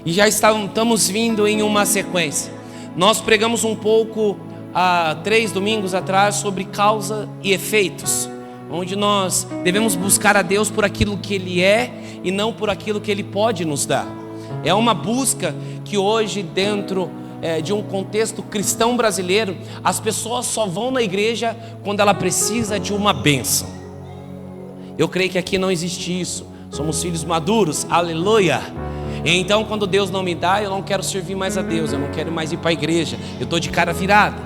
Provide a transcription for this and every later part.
E já estamos vindo em uma sequência. Nós pregamos um pouco há 3 domingos atrás sobre causa e efeitos, onde nós devemos buscar a Deus por aquilo que Ele é e não por aquilo que Ele pode nos dar. É uma busca que hoje, dentro de um contexto cristão brasileiro, as pessoas só vão na igreja quando ela precisa de uma bênção. Eu creio que aqui não existe isso. Somos filhos maduros, aleluia. Então, quando Deus não me dá, eu não quero servir mais a Deus, eu não quero mais ir para a igreja, eu estou de cara virada.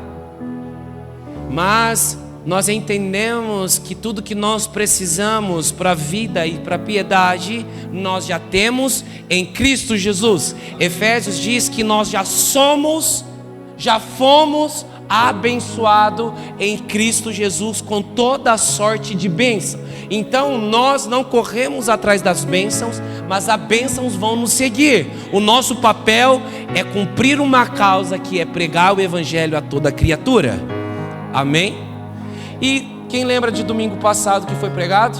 Mas nós entendemos que tudo que nós precisamos para a vida e para a piedade, nós já temos em Cristo Jesus. Efésios diz que nós já fomos abençoados em Cristo Jesus com toda a sorte de bênção. Então nós não corremos atrás das bênçãos, mas as bênçãos vão nos seguir. O nosso papel é cumprir uma causa, que é pregar o evangelho a toda criatura. Amém? E quem lembra de domingo passado que foi pregado?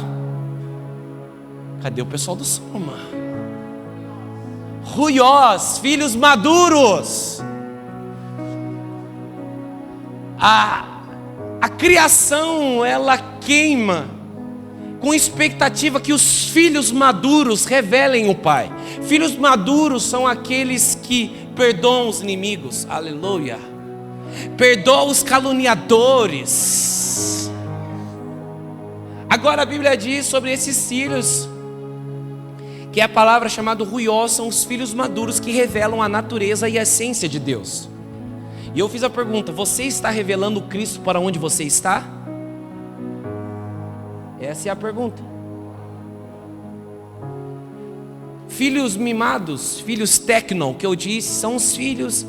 Cadê o pessoal do Soma? Ruiós, filhos maduros. A criação, ela queima com expectativa que os filhos maduros revelem o Pai. Filhos maduros são aqueles que perdoam os inimigos, aleluia. Perdoam os caluniadores. Agora a Bíblia diz sobre esses filhos, que é a palavra chamada ruiós, são os filhos maduros que revelam a natureza e a essência de Deus. E eu fiz a pergunta: você está revelando o Cristo para onde você está? Essa é a pergunta. Filhos mimados, filhos tecno, que eu disse, são os filhos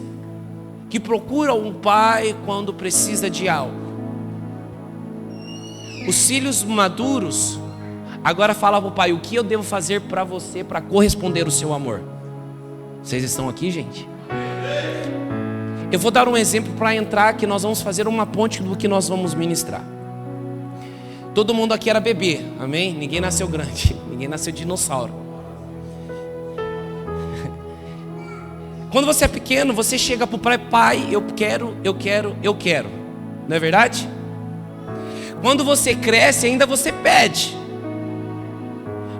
que procuram um pai quando precisa de algo. Os filhos maduros agora falam para o pai: o que eu devo fazer para você para corresponder o seu amor? Vocês estão aqui, gente? Eu vou dar um exemplo para entrar, que nós vamos fazer uma ponte do que nós vamos ministrar. Todo mundo aqui era bebê, amém? Ninguém nasceu grande, ninguém nasceu dinossauro. Quando você é pequeno, você chega para o pai: pai, eu quero. Não é verdade? Quando você cresce, ainda você pede.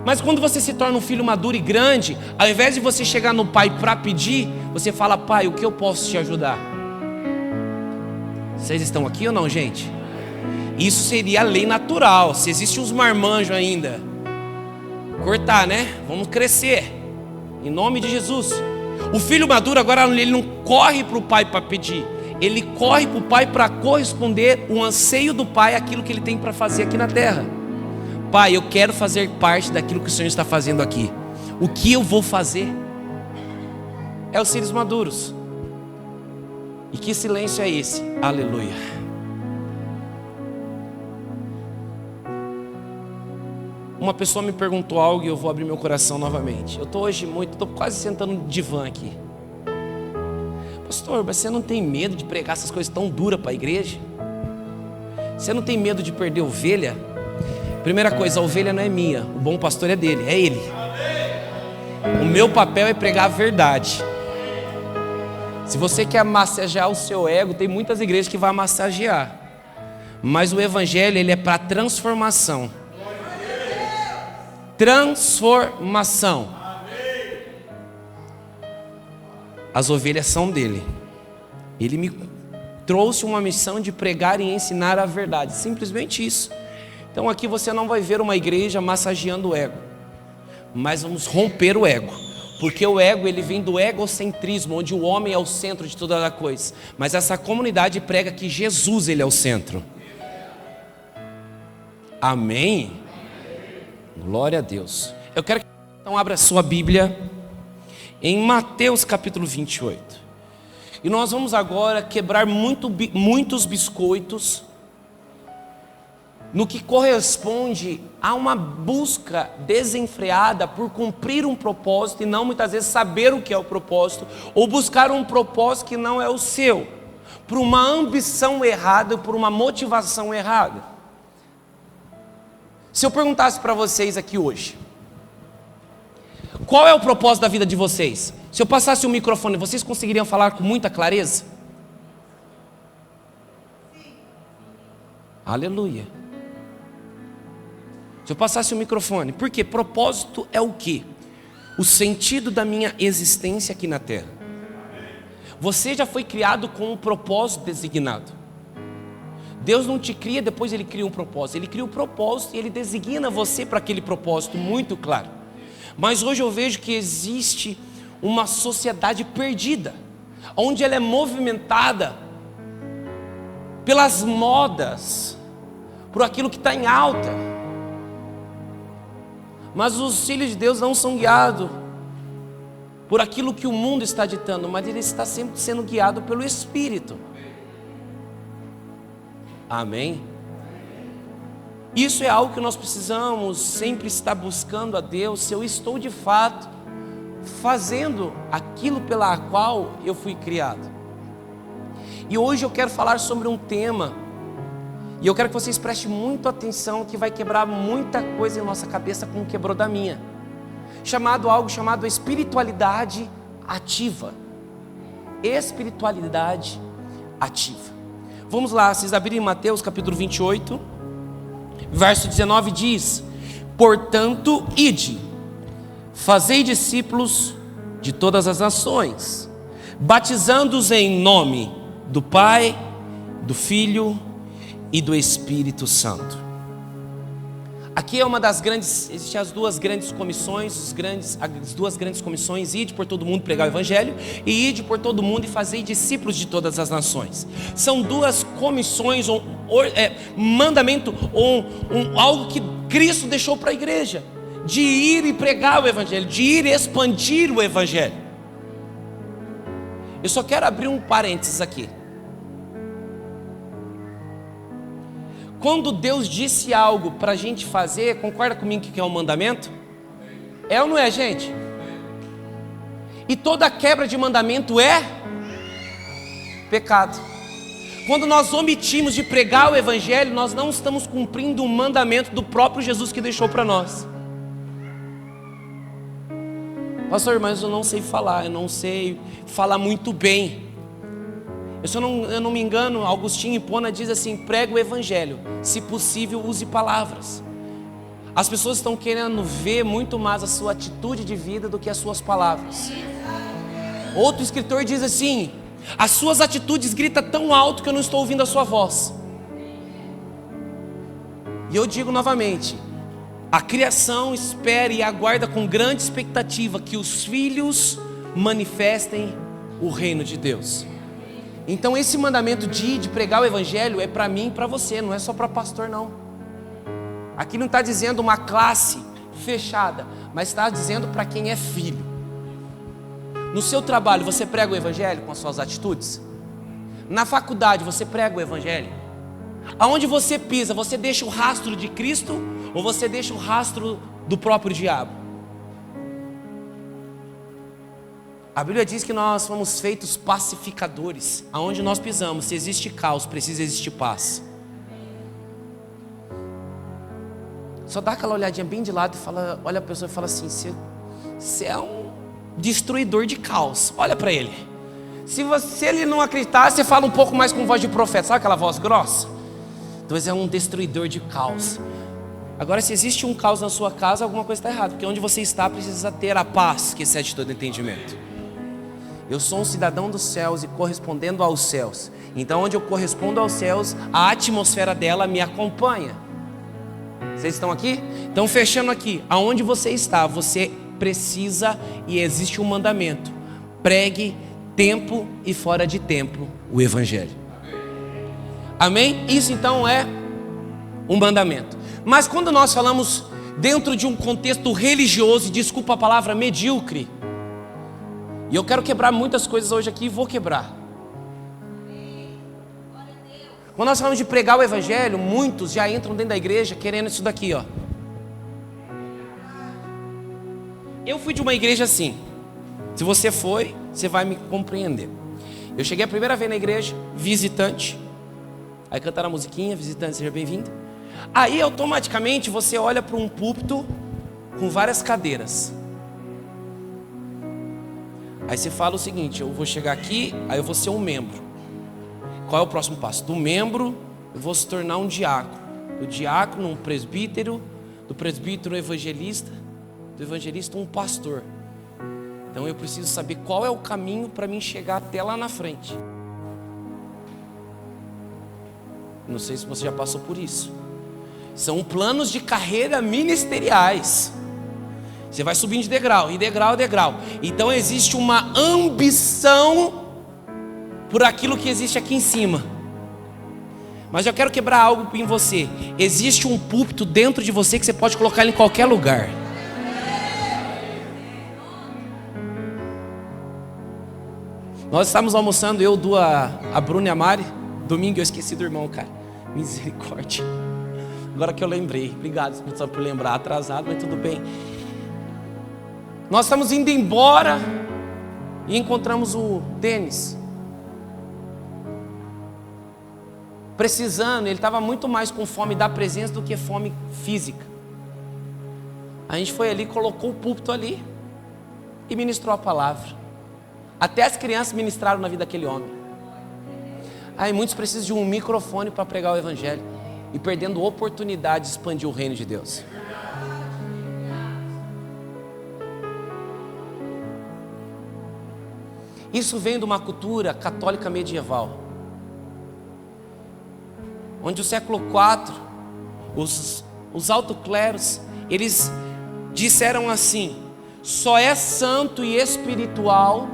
Mas quando você se torna um filho maduro e grande, ao invés de você chegar no pai para pedir, você fala: pai, o que eu posso te ajudar? Vocês estão aqui ou não, gente? Isso seria a lei natural. Se existe uns marmanjos ainda, cortar, né? Vamos crescer, em nome de Jesus. O filho maduro agora, ele não corre para o pai para pedir, ele corre para o pai para corresponder o anseio do pai, aquilo que ele tem para fazer aqui na terra. Pai, eu quero fazer parte daquilo que o Senhor está fazendo aqui. O que eu vou fazer? É os filhos maduros. E que silêncio é esse? Aleluia. Uma pessoa me perguntou algo e eu vou abrir meu coração novamente. Eu estou quase sentando no divã aqui. Pastor, você não tem medo de pregar essas coisas tão duras para a igreja? Você não tem medo de perder ovelha? Primeira coisa, a ovelha não é minha, o bom pastor é dele, é ele. O meu papel é pregar a verdade. Se você quer massagear o seu ego, tem muitas igrejas que vão massagear. Mas o evangelho, ele é para transformação. Transformação. As ovelhas são dele. Ele me trouxe uma missão de pregar e ensinar a verdade, simplesmente isso. Então aqui você não vai ver uma igreja massageando o ego, mas vamos romper o ego, porque o ego, ele vem do egocentrismo, onde o homem é o centro de toda a coisa. Mas essa comunidade prega que Jesus, ele é o centro. Amém? Glória a Deus. Eu quero que então abra sua Bíblia em Mateus capítulo 28. E nós vamos agora quebrar muitos biscoitos no que corresponde a uma busca desenfreada por cumprir um propósito e não muitas vezes saber o que é o propósito, ou buscar um propósito que não é o seu, por uma ambição errada, por uma motivação errada. Se eu perguntasse para vocês aqui hoje, qual é o propósito da vida de vocês? Se eu passasse o microfone, vocês conseguiriam falar com muita clareza? Aleluia. Se eu passasse o microfone, porque propósito é o quê? O sentido da minha existência aqui na terra. Você já foi criado com um propósito designado. Deus não te cria, depois Ele cria um propósito. Ele cria um propósito e Ele designa você para aquele propósito muito claro. Mas hoje eu vejo que existe uma sociedade perdida, onde ela é movimentada pelas modas, por aquilo que está em alta. Mas os filhos de Deus não são guiados por aquilo que o mundo está ditando, mas ele está sempre sendo guiado pelo Espírito. Amém? Isso é algo que nós precisamos sempre estar buscando a Deus. Se eu estou de fato fazendo aquilo pela qual eu fui criado. E hoje eu quero falar sobre um tema, e eu quero que vocês prestem muita atenção, que vai quebrar muita coisa em nossa cabeça, como quebrou da minha. Algo chamado espiritualidade ativa. Espiritualidade ativa. Vamos lá, vocês abrirem Mateus capítulo 28, verso 19 diz: portanto, ide, fazei discípulos de todas as nações, batizando-os em nome do Pai, do Filho e do Espírito Santo. Aqui é uma das grandes, existem as duas grandes comissões, as duas grandes comissões: ide por todo mundo pregar o Evangelho, e ide por todo mundo e fazei discípulos de todas as nações. São duas comissões, mandamento, algo que Cristo deixou para a igreja, de ir e pregar o Evangelho, de ir e expandir o Evangelho. Eu só quero abrir um parênteses aqui. Quando Deus disse algo para a gente fazer, concorda comigo que é um mandamento? É ou não é, gente? E toda quebra de mandamento é pecado. Quando nós omitimos de pregar o Evangelho, nós não estamos cumprindo o mandamento do próprio Jesus que deixou para nós. Pastor, mas eu não sei falar, eu não sei falar muito bem. Eu não me engano, Agostinho Hipona diz assim: prega o Evangelho, se possível use palavras. As pessoas estão querendo ver muito mais a sua atitude de vida do que as suas palavras. Outro escritor diz assim: as suas atitudes gritam tão alto que eu não estou ouvindo a sua voz. E eu digo novamente, a criação espera e aguarda com grande expectativa que os filhos manifestem o reino de Deus. Então esse mandamento de pregar o Evangelho é para mim e para você, não é só para pastor não. Aqui não está dizendo uma classe fechada, mas está dizendo para quem é filho. No seu trabalho você prega o Evangelho com as suas atitudes? Na faculdade você prega o Evangelho? Aonde você pisa, você deixa o rastro de Cristo ou você deixa o rastro do próprio diabo? A Bíblia diz que nós fomos feitos pacificadores. Aonde nós pisamos, se existe caos, precisa existir paz. Só dá aquela olhadinha bem de lado e fala, olha a pessoa e fala assim: você é um destruidor de caos. Olha para ele. Se ele não acreditar, você fala um pouco mais com voz de profeta. Sabe aquela voz grossa? Então você é um destruidor de caos. Agora, se existe um caos na sua casa, alguma coisa está errada, porque onde você está precisa ter a paz que excede todo entendimento. Eu sou um cidadão dos céus e correspondendo aos céus. Então onde eu correspondo aos céus, a atmosfera dela me acompanha. Vocês estão aqui? Então fechando aqui, aonde você está, você precisa, e existe um mandamento: pregue tempo e fora de tempo o Evangelho. Amém? Isso então é um mandamento. Mas quando nós falamos dentro de um contexto religioso, e desculpa a palavra, medíocre, e eu quero quebrar muitas coisas hoje aqui e vou quebrar. Quando nós falamos de pregar o Evangelho, muitos já entram dentro da igreja querendo isso daqui, ó. Eu fui de uma igreja assim. Se você foi, você vai me compreender. Eu cheguei a primeira vez na igreja, visitante. Aí cantaram a musiquinha, visitante, seja bem-vindo. Aí automaticamente você olha para um púlpito com várias cadeiras. Aí você fala o seguinte: eu vou chegar aqui, aí eu vou ser um membro. Qual é o próximo passo? Do membro eu vou se tornar um diácono, do diácono um presbítero, do presbítero um evangelista, do evangelista um pastor. Então eu preciso saber qual é o caminho para mim chegar até lá na frente. Não sei se você já passou por isso. São planos de carreira ministeriais. Você vai subindo de degrau, em degrau, degrau. Então existe uma ambição por aquilo que existe aqui em cima. Mas eu quero quebrar algo em você. Existe um púlpito dentro de você que você pode colocar ele em qualquer lugar. Nós estávamos almoçando, eu, a Bruna e a Mari. Domingo eu esqueci do irmão, cara. Misericórdia. Agora que eu lembrei. Obrigado, Espírito Santo, por lembrar. Atrasado, mas tudo bem. Nós estamos indo embora e encontramos o Denis. Precisando, ele estava muito mais com fome da presença do que fome física. A gente foi ali, colocou o púlpito ali e ministrou a palavra. Até as crianças ministraram na vida daquele homem. Aí muitos precisam de um microfone para pregar o evangelho e perdendo oportunidade de expandir o reino de Deus. Isso vem de uma cultura católica medieval, onde o século IV, os autocleros, eles disseram assim: só é santo e espiritual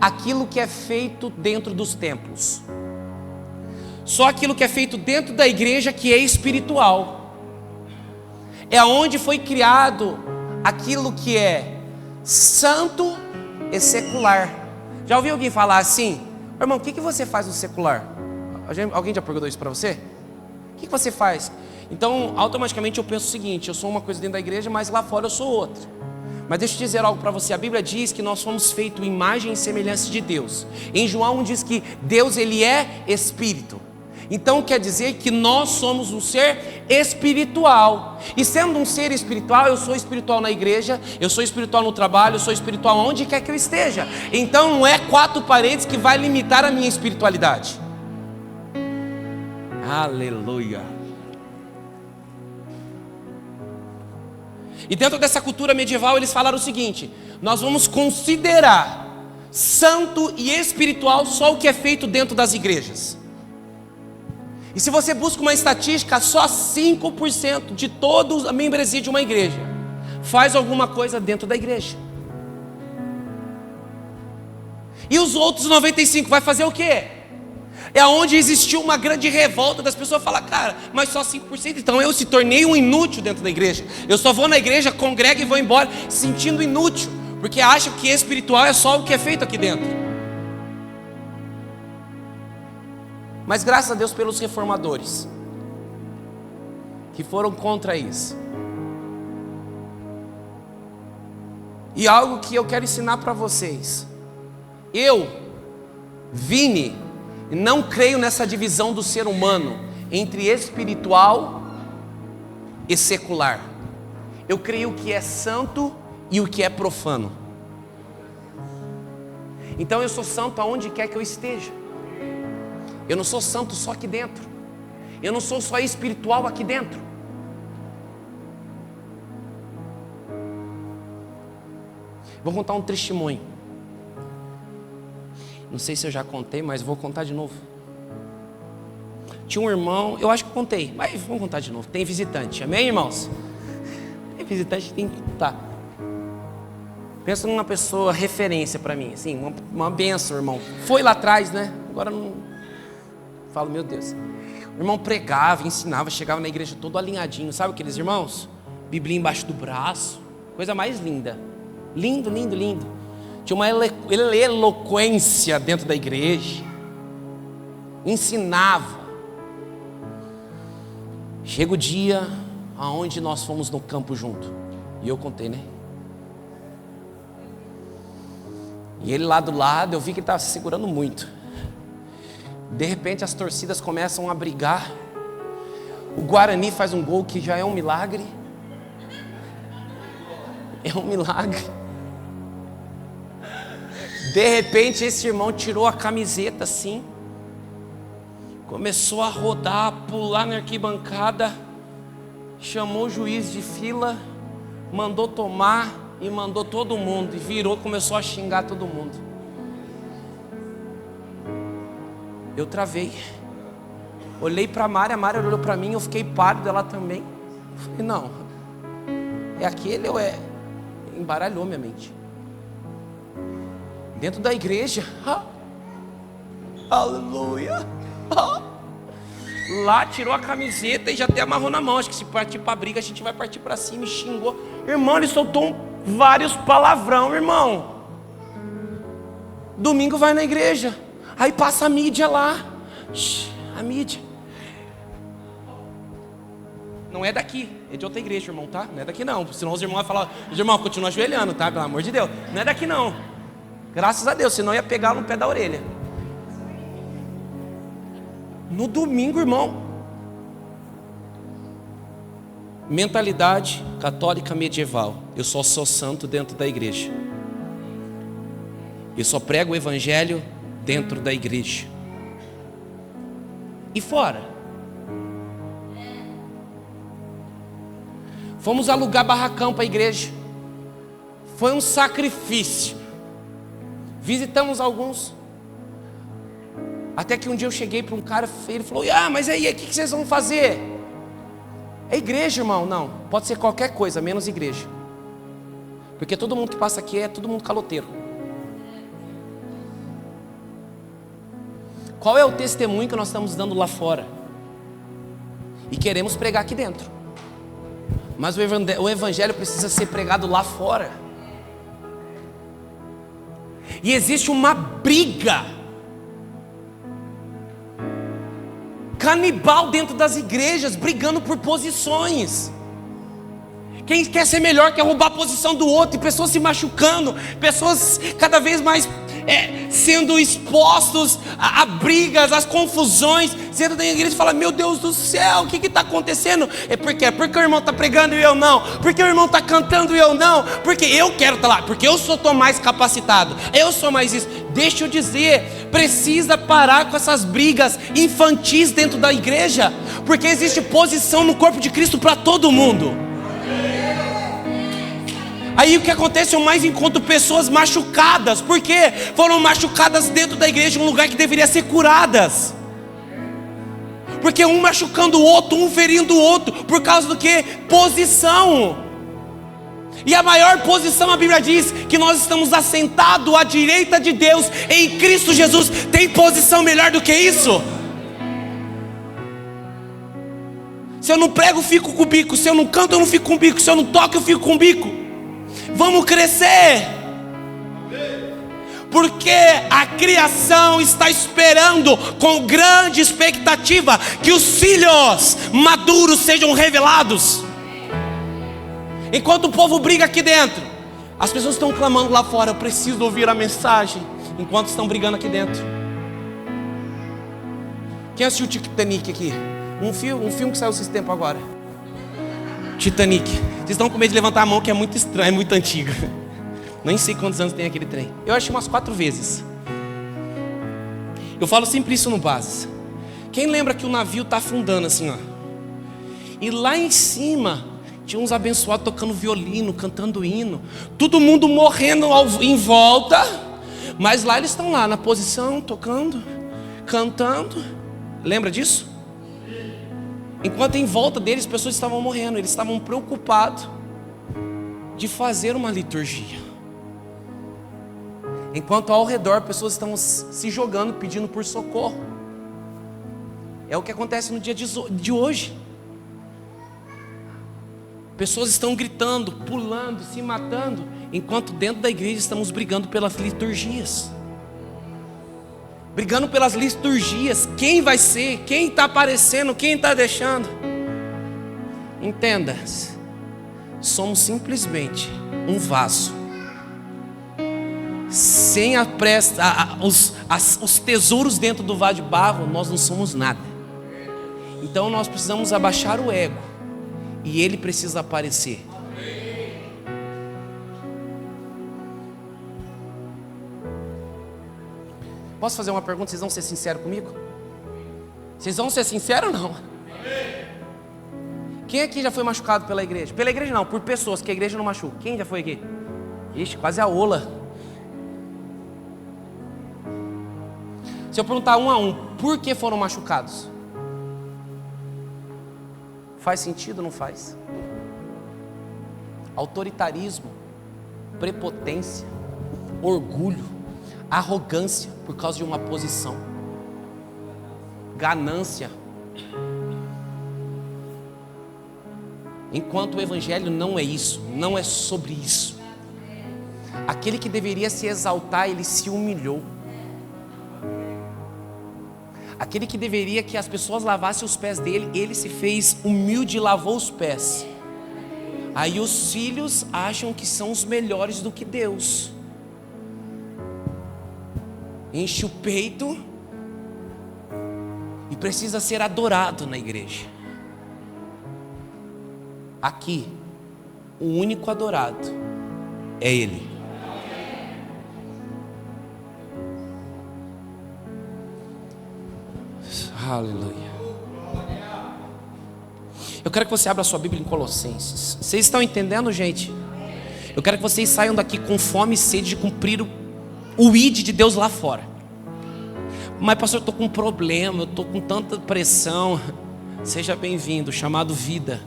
aquilo que é feito dentro dos templos. Só aquilo que é feito dentro da igreja que é espiritual. É onde foi criado aquilo que é santo e secular. Já ouviu alguém falar assim: irmão, o que você faz no secular? Alguém já perguntou isso para você? O que você faz? Então, automaticamente eu penso o seguinte: eu sou uma coisa dentro da igreja, mas lá fora eu sou outra. Mas deixa eu dizer algo para você. A Bíblia diz que nós fomos feitos imagem e semelhança de Deus. Em João diz que Deus, ele é espírito. Então quer dizer que nós somos um ser espiritual. E sendo um ser espiritual, eu sou espiritual na igreja, eu sou espiritual no trabalho, eu sou espiritual onde quer que eu esteja. Então não é 4 paredes que vai limitar a minha espiritualidade. Aleluia. E dentro dessa cultura medieval eles falaram o seguinte: nós vamos considerar santo e espiritual só o que é feito dentro das igrejas. E se você busca uma estatística, só 5% de toda a membresia de uma igreja faz alguma coisa dentro da igreja. E os outros 95% vai fazer o quê? É onde existiu uma grande revolta das pessoas falar: cara, mas só 5%, então eu se tornei um inútil dentro da igreja. Eu só vou na igreja, congrego e vou embora sentindo inútil, porque acham que espiritual é só o que é feito aqui dentro. Mas graças a Deus pelos reformadores que foram contra isso. E algo que eu quero ensinar para vocês: eu, Vini, não creio nessa divisão do ser humano entre espiritual e secular. Eu creio que é santo e o que é profano. Então eu sou santo aonde quer que eu esteja. Eu não sou santo só aqui dentro. Eu não sou só espiritual aqui dentro. Vou contar um testemunho. Não sei se eu já contei, mas vou contar de novo. Tinha um irmão, eu acho que contei, mas vamos contar de novo. Tem visitante, amém, irmãos? Tem visitante, tem que contar. Pensa numa pessoa referência para mim, assim, uma bênção, irmão. Foi lá atrás, né? Agora não. Falo, meu Deus. O irmão pregava, ensinava, chegava na igreja todo alinhadinho. Sabe aqueles irmãos? Bíblia embaixo do braço. Coisa mais linda. Lindo, lindo, lindo. Tinha uma eloquência dentro da igreja. Ensinava. Chega o dia aonde nós fomos no campo junto. E eu contei, né? E ele lá do lado, eu vi que ele estava se segurando muito. De repente as torcidas começam a brigar. O Guarani faz um gol que já é um milagre. É um milagre. De repente esse irmão tirou a camiseta assim, começou a rodar, pular na arquibancada, chamou o juiz de fila, mandou tomar e mandou todo mundo, e virou, começou a xingar todo mundo. Eu travei, olhei para a Mari olhou para mim, eu fiquei pálido, ela também. Eu falei, não, é aquele ou é? Embaralhou minha mente. Dentro da igreja, aleluia, lá tirou a camiseta e já até amarrou na mão. Acho que se partir para briga a gente vai partir para cima. E xingou, irmão, ele soltou vários palavrão, irmão. Domingo vai na igreja, aí passa a mídia lá, a mídia. Não é daqui, é de outra igreja, irmão, tá? Não é daqui não, senão os irmãos vão falar, irmão, continua ajoelhando, tá? Pelo amor de Deus, não é daqui não. Graças a Deus, senão ia pegar no pé da orelha. No domingo, irmão. Mentalidade católica medieval. Eu só sou santo dentro da igreja. Eu só prego o evangelho dentro da igreja. E fora? Fomos alugar barracão para a igreja. Foi um sacrifício. Visitamos alguns. Até que um dia eu cheguei para um cara, ele falou, mas aí, o que vocês vão fazer? É igreja, irmão? Não, pode ser qualquer coisa, menos igreja. Porque todo mundo que passa aqui é todo mundo caloteiro. Qual é o testemunho que nós estamos dando lá fora? E queremos pregar aqui dentro. Mas o evangelho precisa ser pregado lá fora. E existe uma briga canibal dentro das igrejas, brigando por posições. Quem quer ser melhor quer roubar a posição do outro, e pessoas se machucando, pessoas cada vez mais sendo expostos a brigas, às confusões. Você entra na igreja e fala, meu Deus do céu, o que está acontecendo? Porque o irmão está pregando e eu não, porque o irmão está cantando e eu não, porque eu quero estar lá, porque eu estou mais capacitado, eu sou mais isso. Deixa eu dizer, precisa parar com essas brigas infantis dentro da igreja, porque existe posição no corpo de Cristo para todo mundo. Aí o que acontece? Eu mais encontro pessoas machucadas. Por quê? Foram machucadas dentro da igreja, um lugar que deveria ser curadas. Porque um machucando o outro, um ferindo o outro. Por causa do quê? Posição. E a maior posição, a Bíblia diz que nós estamos assentados à direita de Deus em Cristo Jesus. Tem posição melhor do que isso? Se eu não prego, eu fico com o bico. Se eu não canto, eu não fico com o bico. Se eu não toco, eu fico com o bico. Vamos crescer, porque a criação está esperando com grande expectativa que os filhos maduros sejam revelados. Enquanto o povo briga aqui dentro, as pessoas estão clamando lá fora, eu preciso ouvir a mensagem, enquanto estão brigando aqui dentro. Quem assistiu Titanic aqui? Um filme que saiu esse tempo agora. Titanic. Vocês estão com medo de levantar a mão, que é muito estranho, é muito antigo. Nem sei quantos anos tem aquele trem. Eu achei umas 4 vezes. Eu falo sempre isso no Bases. Quem lembra que o navio está afundando assim, ó? E lá em cima tinha uns abençoados tocando violino, cantando hino. Todo mundo morrendo em volta. Mas lá eles estão lá na posição, tocando, cantando. Lembra disso? Enquanto em volta deles pessoas estavam morrendo, eles estavam preocupados de fazer uma liturgia. Enquanto ao redor pessoas estavam se jogando, pedindo por socorro. É o que acontece no dia de hoje. Pessoas estão gritando, pulando, se matando, enquanto dentro da igreja estamos brigando pelas liturgias. Brigando pelas liturgias, quem vai ser, quem está aparecendo, quem está deixando. Entenda, somos simplesmente um vaso. Sem os tesouros dentro do vaso de barro, nós não somos nada. Então nós precisamos abaixar o ego, e ele precisa aparecer. Posso fazer uma pergunta? Vocês vão ser sinceros comigo? Vocês vão ser sinceros ou não? Quem aqui já foi machucado pela igreja? Pela igreja não, por pessoas, que a igreja não machuca. Quem já foi aqui? Ixi, quase a ola. Se eu perguntar um a um, por que foram machucados? Faz sentido ou não faz? Autoritarismo, prepotência, orgulho, arrogância por causa de uma posição, ganância. Enquanto o evangelho não é isso, não é sobre isso. Aquele que deveria se exaltar, ele se humilhou. Aquele que deveria que as pessoas lavassem os pés dele, ele se fez humilde e lavou os pés. Aí os filhos acham que são os melhores do que Deus. Enche o peito e precisa ser adorado na igreja. Aqui, o único adorado é Ele. Aleluia. Eu quero que você abra a sua Bíblia em Colossenses. Vocês estão entendendo, gente? Eu quero que vocês saiam daqui com fome e sede de cumprir o ID de Deus lá fora. Mas pastor, eu estou com um problema, eu estou com tanta pressão. Seja bem-vindo, chamado vida.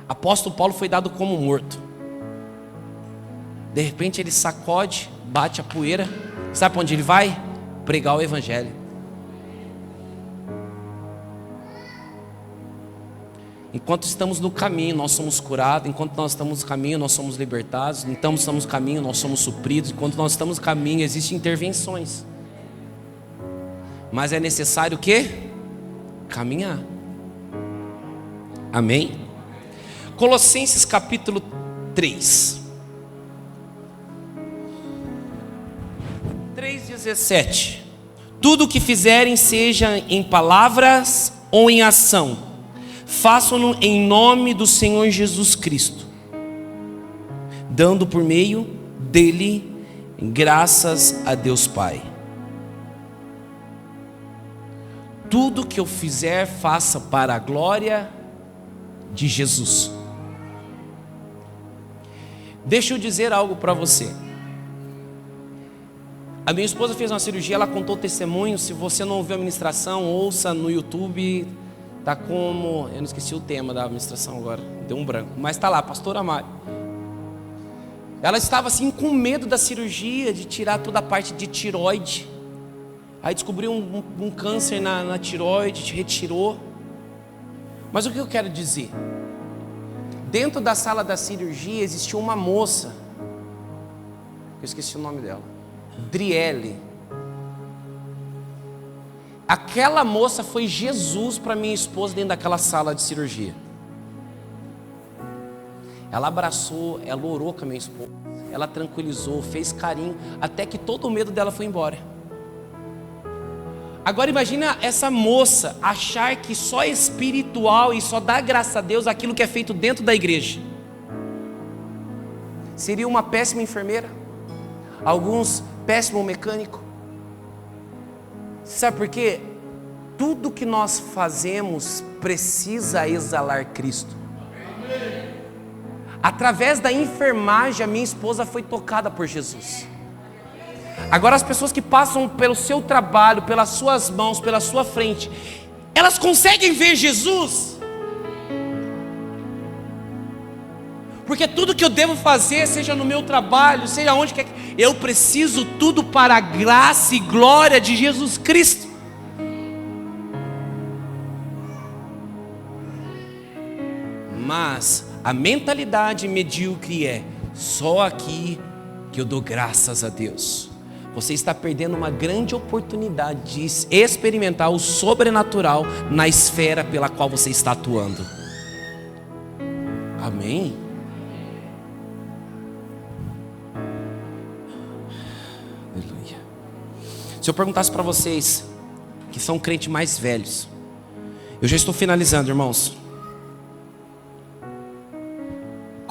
Apóstolo Paulo foi dado como morto. De repente ele sacode, bate a poeira. Sabe para onde ele vai? Pregar o evangelho. Enquanto estamos no caminho, nós somos curados. Enquanto nós estamos no caminho, nós somos libertados. Enquanto estamos no caminho, nós somos supridos. Enquanto nós estamos no caminho, existem intervenções. Mas é necessário o quê? Caminhar. Amém? Colossenses capítulo 3. 3:17. Tudo o que fizerem, seja em palavras ou em ação, façam-no em nome do Senhor Jesus Cristo, dando por meio dele graças a Deus Pai. Tudo que eu fizer, faça para a glória de Jesus. Deixa eu dizer algo para você. A minha esposa fez uma cirurgia, ela contou testemunho. Se você não ouviu a ministração, ouça no YouTube. Tá como, eu não esqueci o tema da ministração agora, deu um branco, mas tá lá, pastora Mari. Ela estava assim com medo da cirurgia, de tirar toda a parte de tiroide. Aí descobriu um câncer na tiroide, retirou. Mas o que eu quero dizer? Dentro da sala da cirurgia existia uma moça, eu esqueci o nome dela, Driele. Aquela moça foi Jesus para minha esposa dentro daquela sala de cirurgia. Ela abraçou, ela orou com a minha esposa, ela tranquilizou, fez carinho, até que todo o medo dela foi embora. Agora imagina essa moça achar que só é espiritual e só dá graça a Deus aquilo que é feito dentro da igreja. Seria uma péssima enfermeira, alguns péssimo mecânico. Sabe por quê? Tudo que nós fazemos precisa exalar Cristo. Através da enfermagem, a minha esposa foi tocada por Jesus. Agora as pessoas que passam pelo seu trabalho, pelas suas mãos, pela sua frente, elas conseguem ver Jesus? Porque tudo que eu devo fazer, seja no meu trabalho, seja onde quer que eu preciso, tudo para a graça e glória de Jesus Cristo. Mas a mentalidade medíocre é: só aqui que eu dou graças a Deus. Você está perdendo uma grande oportunidade de experimentar o sobrenatural na esfera pela qual você está atuando. Amém? Aleluia. Se eu perguntasse para vocês que são crentes mais velhos, eu já estou finalizando, irmãos.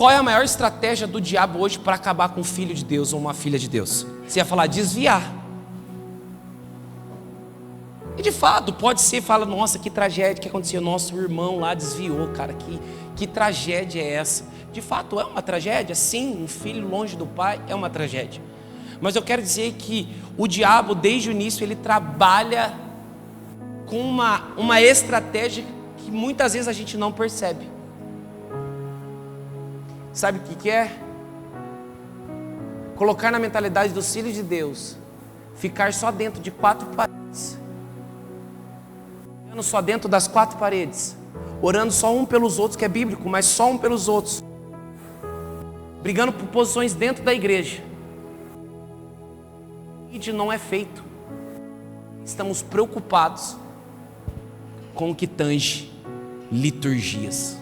Qual é a maior estratégia do diabo hoje para acabar com um filho de Deus ou uma filha de Deus? Você ia falar desviar. E de fato, pode ser, fala, nossa, que tragédia que aconteceu, nosso irmão lá desviou, cara, que tragédia é essa? De fato, é uma tragédia, sim, um filho longe do pai é uma tragédia. Mas eu quero dizer que o diabo, desde o início, ele trabalha com uma estratégia que muitas vezes a gente não percebe. Sabe o que é? Colocar na mentalidade dos filhos de Deus, ficar só dentro de 4 paredes, só dentro das 4 paredes, orando só um pelos outros, que é bíblico, mas só um pelos outros, brigando por posições dentro da igreja. E não é feito. Estamos preocupados com o que tange liturgias.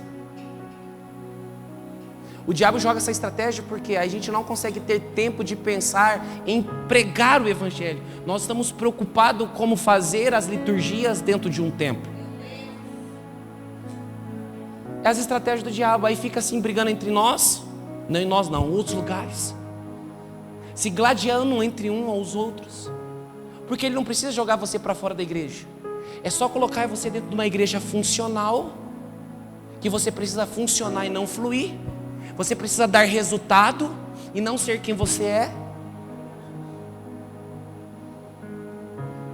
O diabo joga essa estratégia porque a gente não consegue ter tempo de pensar em pregar o evangelho. Nós estamos preocupados como fazer as liturgias dentro de um templo. É as estratégias do diabo. Aí fica assim brigando entre nós, não em nós não, outros lugares, se gladiando entre um aos outros, porque ele não precisa jogar você para fora da igreja. É só colocar você dentro de uma igreja funcional, que você precisa funcionar e não fluir. Você precisa dar resultado e não ser quem você é.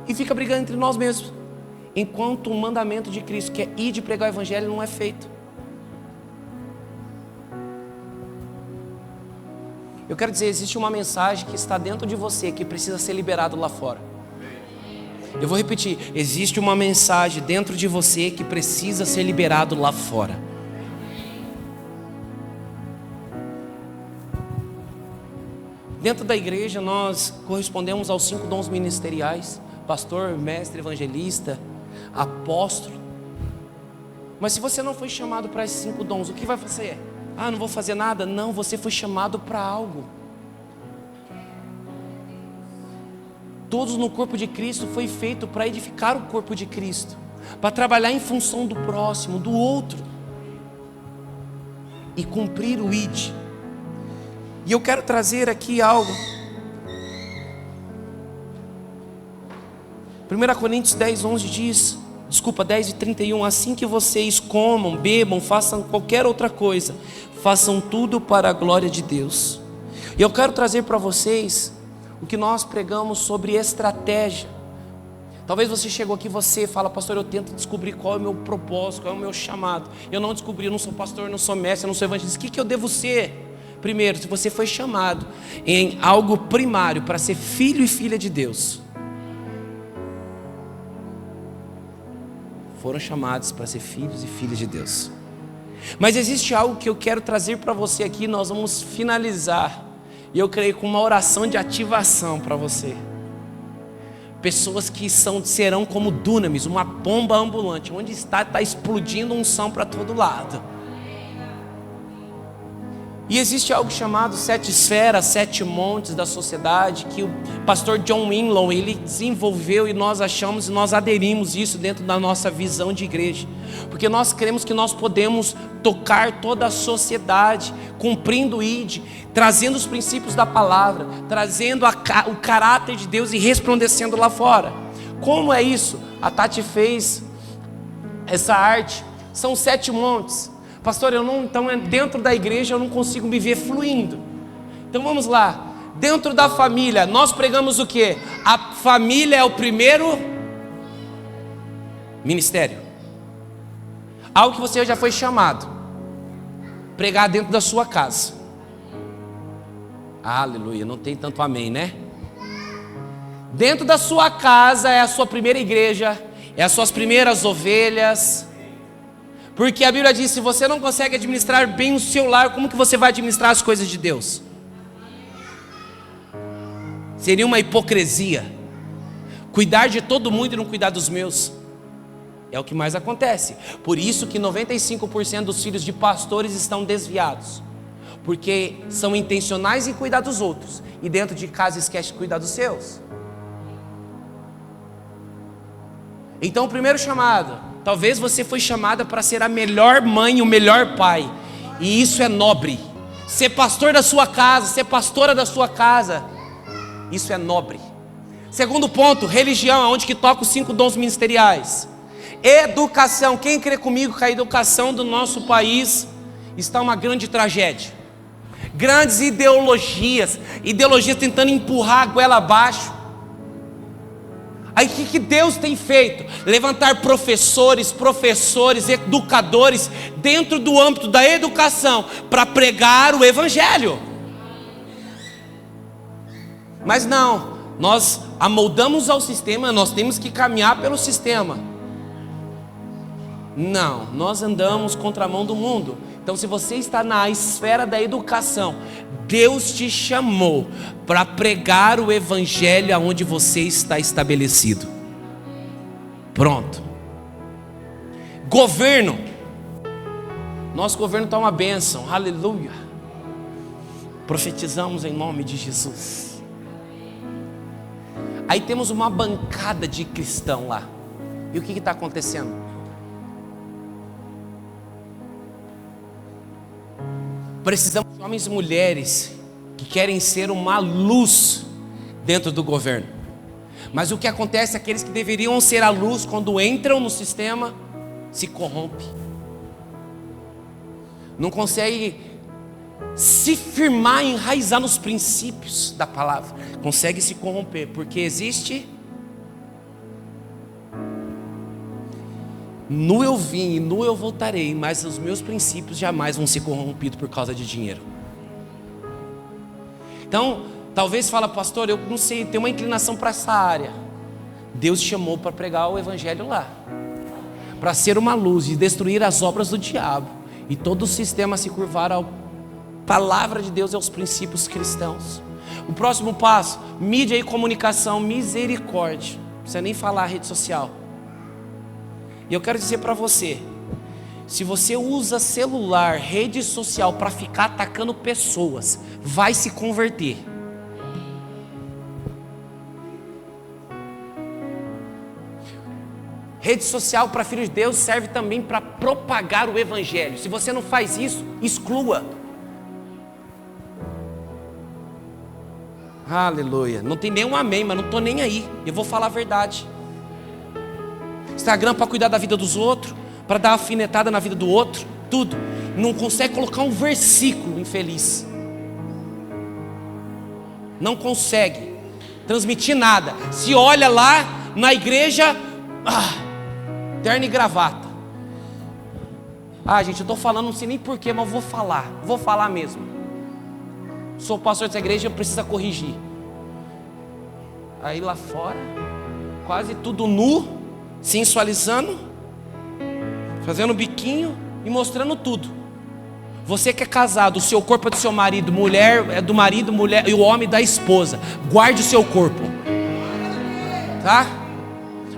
E fica brigando entre nós mesmos, enquanto o mandamento de Cristo, que é ir de pregar o evangelho, não é feito. Eu quero dizer, existe uma mensagem que está dentro de você, que precisa ser liberada lá fora. Eu vou repetir, existe uma mensagem dentro de você que precisa ser liberado lá fora. Dentro da igreja nós correspondemos aos 5 dons ministeriais: pastor, mestre, evangelista, apóstolo. Mas se você não foi chamado para esses 5 dons, o que vai fazer? Ah, não vou fazer nada? Não, você foi chamado para algo. Todos no corpo de Cristo foi feito para edificar o corpo de Cristo, para trabalhar em função do próximo, do outro, e cumprir o ID. E eu quero trazer aqui algo. 1 Coríntios 10:11 diz, 10:31, assim que vocês comam, bebam, façam qualquer outra coisa, façam tudo para a glória de Deus. E eu quero trazer para vocês o que nós pregamos sobre estratégia. Talvez você chegou aqui e você fala, pastor, eu tento descobrir qual é o meu propósito, qual é o meu chamado. Eu não descobri, eu não sou pastor, eu não sou mestre, eu não sou evangelista. O que eu devo ser? Primeiro, se você foi chamado em algo primário para ser filho e filha de Deus, foram chamados para ser filhos e filhas de Deus. Mas existe algo que eu quero trazer para você aqui. Nós vamos finalizar, e eu creio com uma oração de ativação para você. Pessoas que serão como dunamis, uma bomba ambulante, onde está explodindo unção para todo lado. E existe algo chamado 7 esferas, 7 montes da sociedade, que o pastor John Winlow, ele desenvolveu, e nós achamos e nós aderimos isso dentro da nossa visão de igreja, porque nós cremos que nós podemos tocar toda a sociedade, cumprindo o ID, trazendo os princípios da palavra, trazendo o caráter de Deus e resplandecendo lá fora. Como é isso? A Tati fez essa arte. São 7 montes. Pastor, então dentro da igreja eu não consigo me ver fluindo. Então vamos lá. Dentro da família, nós pregamos o quê? A família é o primeiro ministério. Algo que você já foi chamado. Pregar dentro da sua casa. Aleluia, não tem tanto amém, né? Dentro da sua casa é a sua primeira igreja, é as suas primeiras ovelhas. Porque a Bíblia diz, se você não consegue administrar bem o seu lar, como que você vai administrar as coisas de Deus? Seria uma hipocrisia. Cuidar de todo mundo e não cuidar dos meus. É o que mais acontece. Por isso que 95% dos filhos de pastores estão desviados. Porque são intencionais em cuidar dos outros, e dentro de casa esquece de cuidar dos seus. Então o primeiro chamado, talvez você foi chamada para ser a melhor mãe, o melhor pai, e isso é nobre. ser pastor da sua casa, ser pastora da sua casa, isso é nobre. Segundo ponto, religião, onde que toca os 5 dons ministeriais. Educação, quem crê comigo que a educação do nosso país está uma grande tragédia? Grandes ideologias tentando empurrar a goela abaixo. Aí o que Deus tem feito? Levantar professores, educadores, dentro do âmbito da educação, para pregar o Evangelho. Mas não, nós amoldamos ao sistema, nós temos que caminhar pelo sistema. Não, nós andamos contramão do mundo. Então, se você está na esfera da educação, Deus te chamou para pregar o Evangelho aonde você está estabelecido. Pronto. Governo. Nosso governo está uma bênção, aleluia. Profetizamos em nome de Jesus. Aí temos uma bancada de cristão lá. E o que está acontecendo? Precisamos de homens e mulheres que querem ser uma luz dentro do governo. Mas o que acontece é que aqueles que deveriam ser a luz, quando entram no sistema, se corrompem. Não consegue se firmar, enraizar nos princípios da palavra. Consegue se corromper, porque existe... Nu eu vim e nu eu voltarei, mas os meus princípios jamais vão ser corrompidos por causa de dinheiro. Então, talvez fala, pastor, eu não sei, tenho uma inclinação para essa área. Deus chamou para pregar o Evangelho lá, para ser uma luz e destruir as obras do diabo, e todo o sistema se curvar à palavra de Deus e aos princípios cristãos. O próximo passo, mídia e comunicação, misericórdia. Não precisa nem falar rede social. E eu quero dizer para você, se você usa celular, rede social para ficar atacando pessoas, vai se converter. Rede social para filhos de Deus serve também para propagar o Evangelho. Se você não faz isso, exclua. Aleluia. Não tem nenhum amém, mas não estou nem aí. Eu vou falar a verdade. Instagram para cuidar da vida dos outros, para dar alfinetada na vida do outro, tudo. Não consegue colocar um versículo infeliz. Não consegue transmitir nada. Se olha lá na igreja, terno e gravata. Gente, eu estou falando, não sei nem porquê, mas eu vou falar mesmo. Sou pastor dessa igreja, eu preciso corrigir. Aí lá fora, quase tudo nu, sensualizando, fazendo biquinho e mostrando tudo. Você que é casado, o seu corpo é do seu marido, mulher é do marido, mulher, e o homem da esposa. Guarde o seu corpo, tá?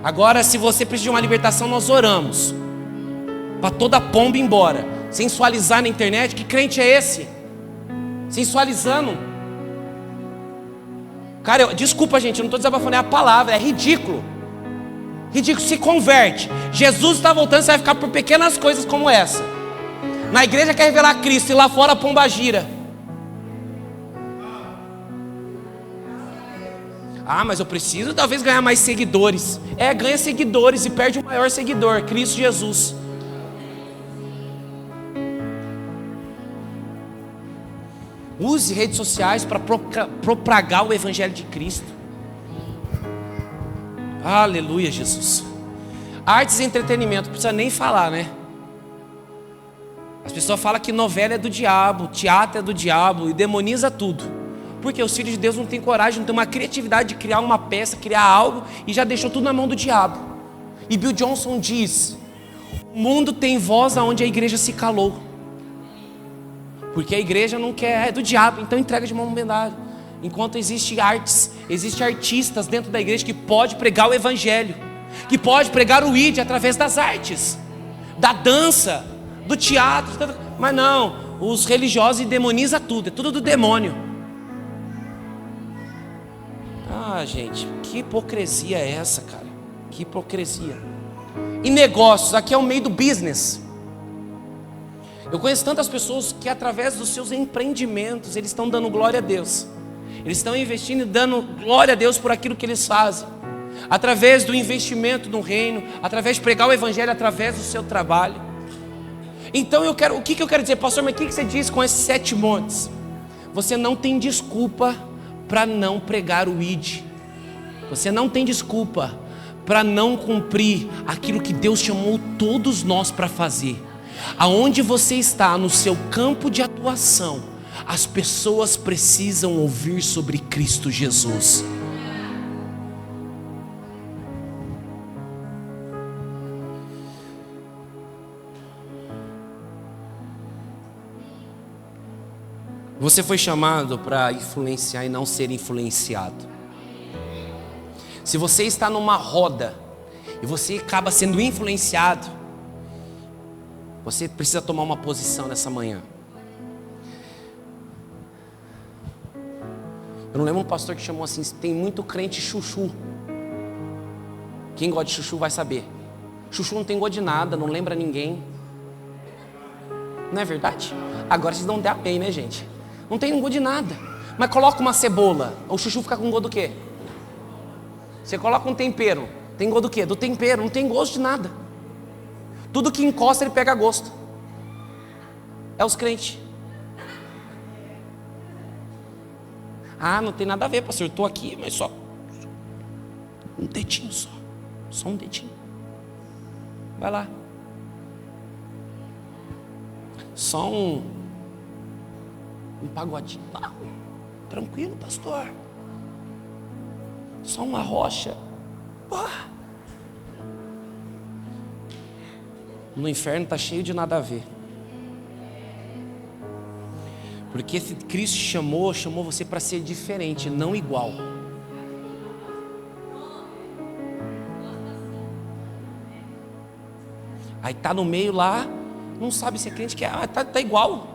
Agora, se você precisa de uma libertação, nós oramos para toda a pomba ir embora. Sensualizar na internet, que crente é esse? Sensualizando. Cara, desculpa gente, eu não estou desabafando, é a palavra, é ridículo. Ridículo, se converte. Jesus está voltando, você vai ficar por pequenas coisas como essa. Na igreja quer revelar Cristo e lá fora a pomba gira. Mas eu preciso talvez ganhar mais seguidores. Ganha seguidores e perde o maior seguidor, Cristo Jesus. Use redes sociais para propagar o Evangelho de Cristo. Aleluia, Jesus. Artes e entretenimento, não precisa nem falar, né? As pessoas falam que novela é do diabo, teatro é do diabo e demoniza tudo. Porque os filhos de Deus não têm coragem, não têm uma criatividade de criar uma peça, criar algo, e já deixou tudo na mão do diabo. E Bill Johnson diz: o mundo tem voz aonde a igreja se calou. Porque a igreja não quer, é do diabo, então entrega de mão dada. Enquanto existe artes, existe artistas dentro da igreja que pode pregar o Evangelho, que pode pregar o ID através das artes, da dança, do teatro, mas não, os religiosos demonizam tudo, é tudo do demônio. Gente, que hipocrisia é essa, cara? Que hipocrisia. E negócios, aqui é o meio do business. Eu conheço tantas pessoas que através dos seus empreendimentos, eles estão dando glória a Deus. Eles estão investindo e dando glória a Deus por aquilo que eles fazem. Através do investimento no reino, através de pregar o evangelho, através do seu trabalho. Então o que eu quero dizer, pastor, mas o que você diz com esses 7 montes? Você não tem desculpa para não pregar o ID. Você não tem desculpa para não cumprir aquilo que Deus chamou todos nós para fazer. Aonde você está, no seu campo de atuação, as pessoas precisam ouvir sobre Cristo Jesus. Você foi chamado para influenciar e não ser influenciado. Se você está numa roda e você acaba sendo influenciado, você precisa tomar uma posição nessa manhã. Eu não lembro um pastor que chamou assim: tem muito crente chuchu. Quem gosta de chuchu vai saber. Chuchu não tem gosto de nada, não lembra ninguém. Não é verdade? Agora vocês não dão bem, né, gente? Não tem gosto de nada. Mas coloca uma cebola, o chuchu fica com gosto do quê? Você coloca um tempero, tem gosto do quê? Do tempero, não tem gosto de nada. Tudo que encosta ele pega gosto. É os crentes. Ah, não tem nada a ver, pastor, eu estou aqui, mas só um dedinho só um dedinho. Vai lá. Só um pagodinho. Não, tranquilo, pastor. Só uma rocha. No inferno está cheio de nada a ver. Porque esse Cristo chamou você para ser diferente, não igual. Aí tá no meio lá, não sabe se é crente, que tá igual.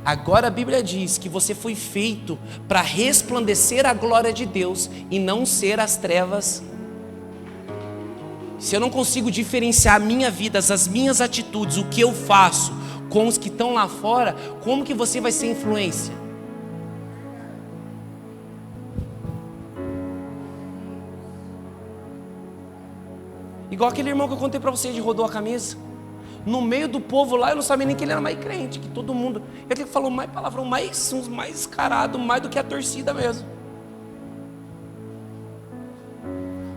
Agora a Bíblia diz que você foi feito para resplandecer a glória de Deus e não ser as trevas. Se eu não consigo diferenciar a minha vida, as minhas atitudes, o que eu faço com os que estão lá fora, como que você vai ser influência? Igual aquele irmão que eu contei para vocês de rodou a camisa. No meio do povo lá, eu não sabia nem que ele era mais crente, que todo mundo. Ele falou mais palavrão, uns mais escarado, mais do que a torcida mesmo.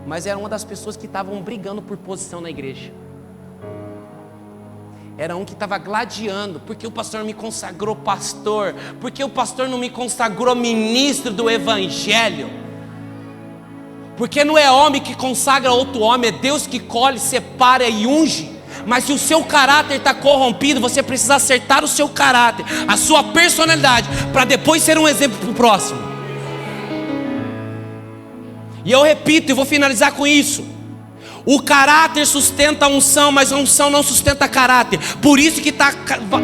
Mas era uma das pessoas que estavam brigando por posição na igreja. Era um que estava gladiando, porque o pastor não me consagrou pastor, porque o pastor não me consagrou ministro do evangelho. Porque não é homem que consagra outro homem, é Deus que colhe, separa e unge. Mas se o seu caráter está corrompido, você precisa acertar o seu caráter, a sua personalidade, para depois ser um exemplo para o próximo. E eu repito e vou finalizar com isso: o caráter sustenta a unção, mas a unção não sustenta caráter. Por isso que está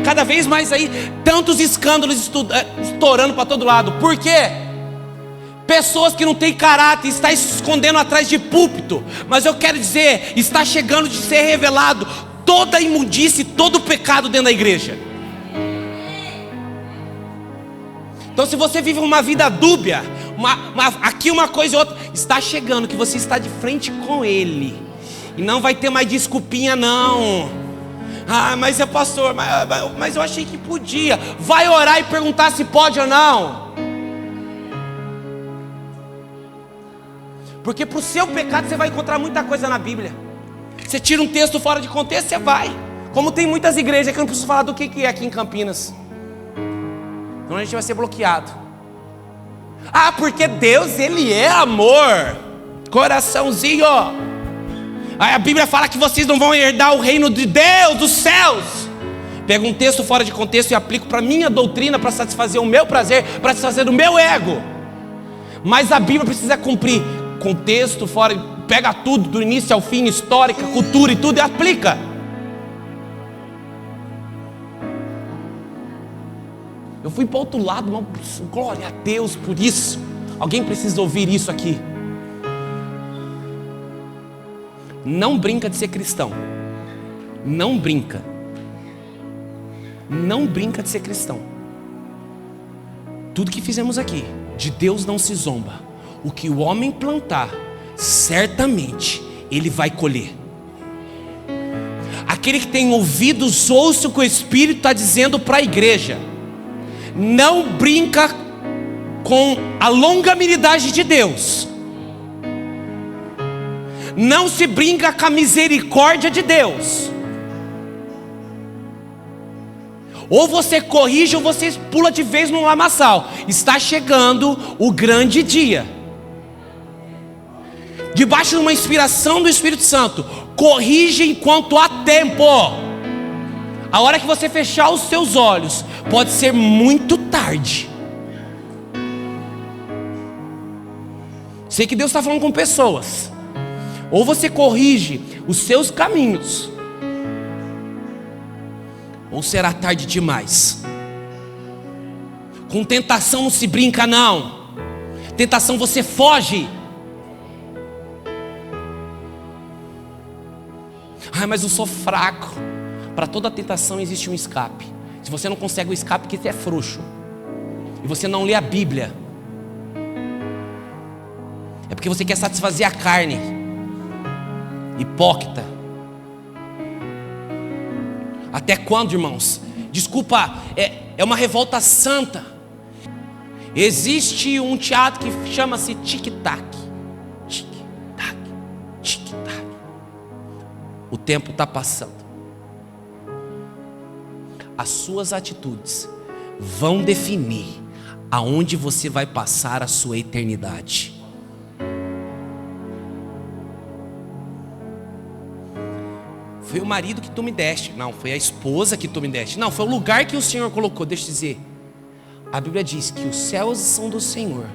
cada vez mais aí tantos escândalos estourando para todo lado. Por quê? Pessoas que não têm caráter estão se escondendo atrás de púlpito. Mas eu quero dizer, está chegando de ser revelado toda a imundície, todo o pecado dentro da igreja. Então se você vive uma vida dúbia, aqui uma coisa e outra, está chegando que você está de frente com Ele. E não vai ter mais desculpinha não. Ah, mas é pastor, mas eu achei que podia. Vai orar e perguntar se pode ou não. Porque para o seu pecado você vai encontrar muita coisa na Bíblia. Você tira um texto fora de contexto, você vai. Como tem muitas igrejas que eu não preciso falar do que é aqui em Campinas. Então a gente vai ser bloqueado. Ah, porque Deus, Ele é amor. Coraçãozinho. Aí a Bíblia fala que vocês não vão herdar o reino de Deus, dos céus. Pego um texto fora de contexto e aplico para a minha doutrina, para satisfazer o meu prazer, para satisfazer o meu ego. Mas a Bíblia precisa cumprir contexto fora, pega tudo do início ao fim, histórica, cultura e tudo, e aplica. Eu fui para o outro lado, mas glória a Deus por isso. Alguém precisa ouvir isso aqui. Não brinca de ser cristão. Não brinca. Não brinca de ser cristão. Tudo que fizemos aqui, de Deus não se zomba. O que o homem plantar, certamente ele vai colher. Aquele que tem ouvidos, ouça o que o Espírito está dizendo para a igreja. Não brinca com a longanimidade de Deus. Não se brinca com a misericórdia de Deus. Ou você corrige ou você pula de vez no lamaçal. Está chegando o grande dia. Debaixo de uma inspiração do Espírito Santo, corrige enquanto há tempo. A hora que você fechar os seus olhos, pode ser muito tarde. Sei que Deus está falando com pessoas. Ou você corrige os seus caminhos, ou será tarde demais. Com tentação não se brinca não. Tentação você foge. Ai, mas eu sou fraco. Para toda tentação existe um escape. Se você não consegue o escape, porque você é frouxo e você não lê a Bíblia, é porque você quer satisfazer a carne. Hipócrita. Até quando, irmãos? Desculpa, é uma revolta santa. Existe um teatro que chama-se tic-tac. Tic-tac, tic-tac. O tempo está passando. As suas atitudes vão definir aonde você vai passar a sua eternidade. Foi o marido que tu me deste. Não, foi a esposa que tu me deste. Não, foi o lugar que o Senhor colocou. Deixa eu dizer, a Bíblia diz que os céus são do Senhor.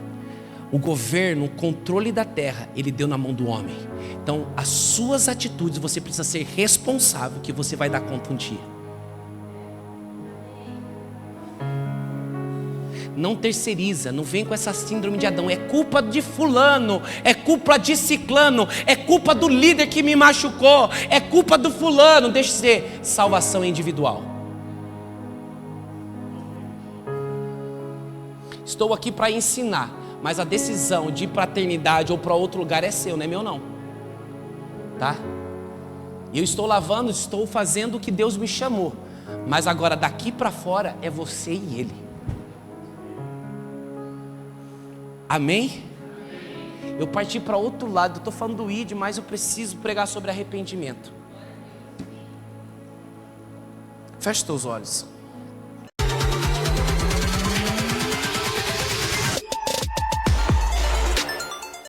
O governo, o controle da terra, Ele deu na mão do homem. Então, as suas atitudes, você precisa ser responsável, que você vai dar conta um dia. Não terceiriza, não vem com essa síndrome de Adão. É culpa de fulano, é culpa de ciclano, é culpa do líder que me machucou, é culpa do fulano. Deixa eu dizer, salvação é individual. Estou aqui para ensinar, mas a decisão de ir para a eternidade ou para outro lugar é seu, não é meu não. Tá? Eu estou lavando, estou fazendo o que Deus me chamou, mas agora daqui para fora é você e Ele. Amém? Eu parti para outro lado. Eu estou falando do ID, mas eu preciso pregar sobre arrependimento. Feche teus olhos.